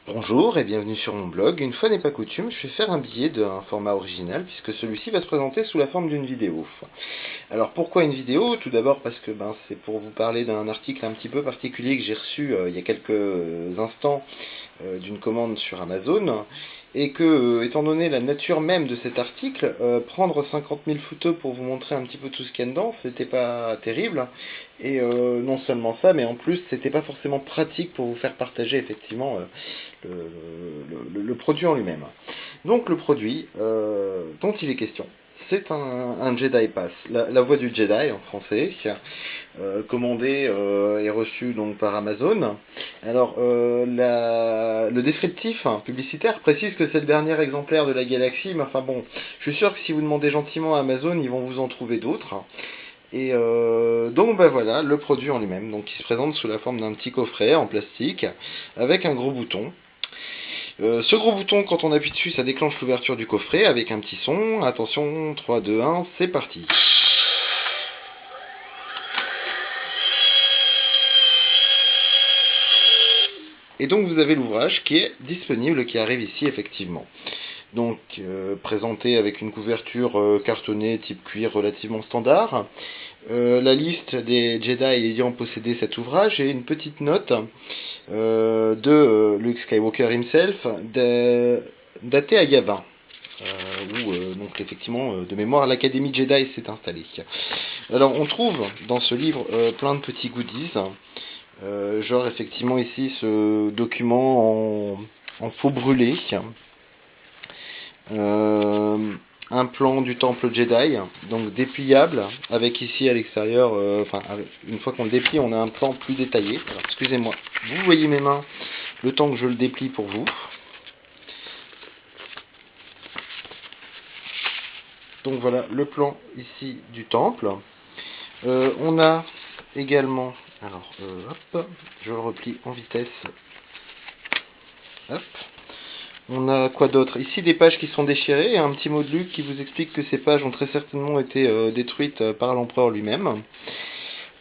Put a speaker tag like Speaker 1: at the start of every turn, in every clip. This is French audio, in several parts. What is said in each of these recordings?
Speaker 1: Bonjour et bienvenue sur mon blog. Une fois n'est pas coutume, je vais faire un billet d'un format original puisque celui-ci va se présenter sous la forme d'une vidéo. Alors pourquoi une vidéo? Tout d'abord parce que c'est pour vous parler d'un article un petit peu particulier que j'ai reçu il y a quelques instants d'une commande sur Amazon, et que, étant donné la nature même de cet article, prendre 50 000 photos pour vous montrer un petit peu tout ce qu'il y a dedans, c'était pas terrible. Et non seulement ça, mais en plus, c'était pas forcément pratique pour vous faire partager effectivement le produit en lui-même. Donc le produit dont il est question, c'est un Jedi Pass, la voix du Jedi en français, commandé et reçu donc par Amazon. Alors le descriptif publicitaire précise que c'est le dernier exemplaire de la galaxie, mais enfin bon, je suis sûr que si vous demandez gentiment à Amazon, ils vont vous en trouver d'autres. Et donc voilà, le produit en lui-même, donc il se présente sous la forme d'un petit coffret en plastique avec un gros bouton. Ce gros bouton, quand on appuie dessus, ça déclenche l'ouverture du coffret avec un petit son. Attention, 3, 2, 1, c'est parti. Et donc vous avez l'ouvrage qui est disponible, qui arrive ici effectivement. Donc présenté avec une couverture cartonnée type cuir relativement standard. La liste des Jedi ayant possédé cet ouvrage et une petite note de Luke Skywalker himself, datée à Yavin. Où donc effectivement de mémoire l'Académie Jedi s'est installée. Alors on trouve dans ce livre plein de petits goodies, genre effectivement ici ce document en faux brûlé, un plan du temple Jedi, donc dépliable, avec ici à l'extérieur, une fois qu'on le déplie, on a un plan plus détaillé. Alors excusez-moi, vous voyez mes mains, le temps que je le déplie pour vous. Donc voilà le plan ici du temple. On a également, alors hop, je le replie en vitesse. Hop. On a quoi d'autre? Ici des pages qui sont déchirées et un petit mot de Luc qui vous explique que ces pages ont très certainement été détruites par l'empereur lui-même.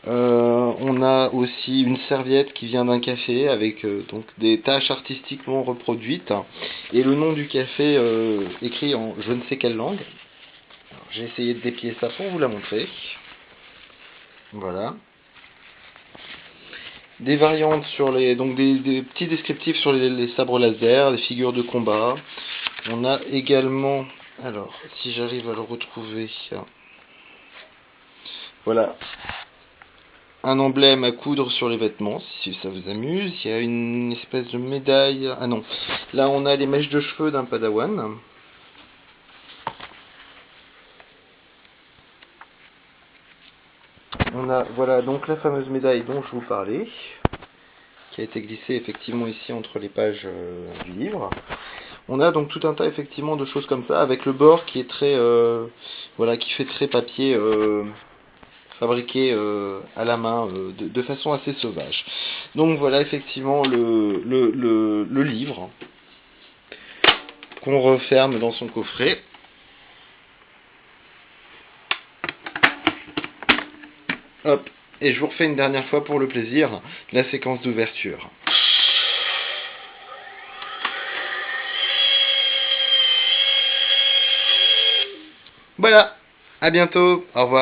Speaker 1: On a aussi une serviette qui vient d'un café avec donc des tâches artistiquement reproduites et le nom du café écrit en je ne sais quelle langue. J'ai essayé de déplier ça pour vous la montrer. Voilà. Des variantes sur les, donc des petits descriptifs sur les sabres laser, les figures de combat. On a également, alors si j'arrive à le retrouver, voilà, un emblème à coudre sur les vêtements, si ça vous amuse. Il y a une espèce de médaille, ah non, là on a les mèches de cheveux d'un padawan. On a, voilà, donc la fameuse médaille dont je vous parlais, qui a été glissée effectivement ici entre les pages du livre. On a donc tout un tas effectivement de choses comme ça, avec le bord qui est très, voilà, qui fait très papier fabriqué à la main de façon assez sauvage. Donc voilà effectivement le livre qu'on referme dans son coffret. Hop, et je vous refais une dernière fois pour le plaisir la séquence d'ouverture. Voilà, à bientôt, au revoir.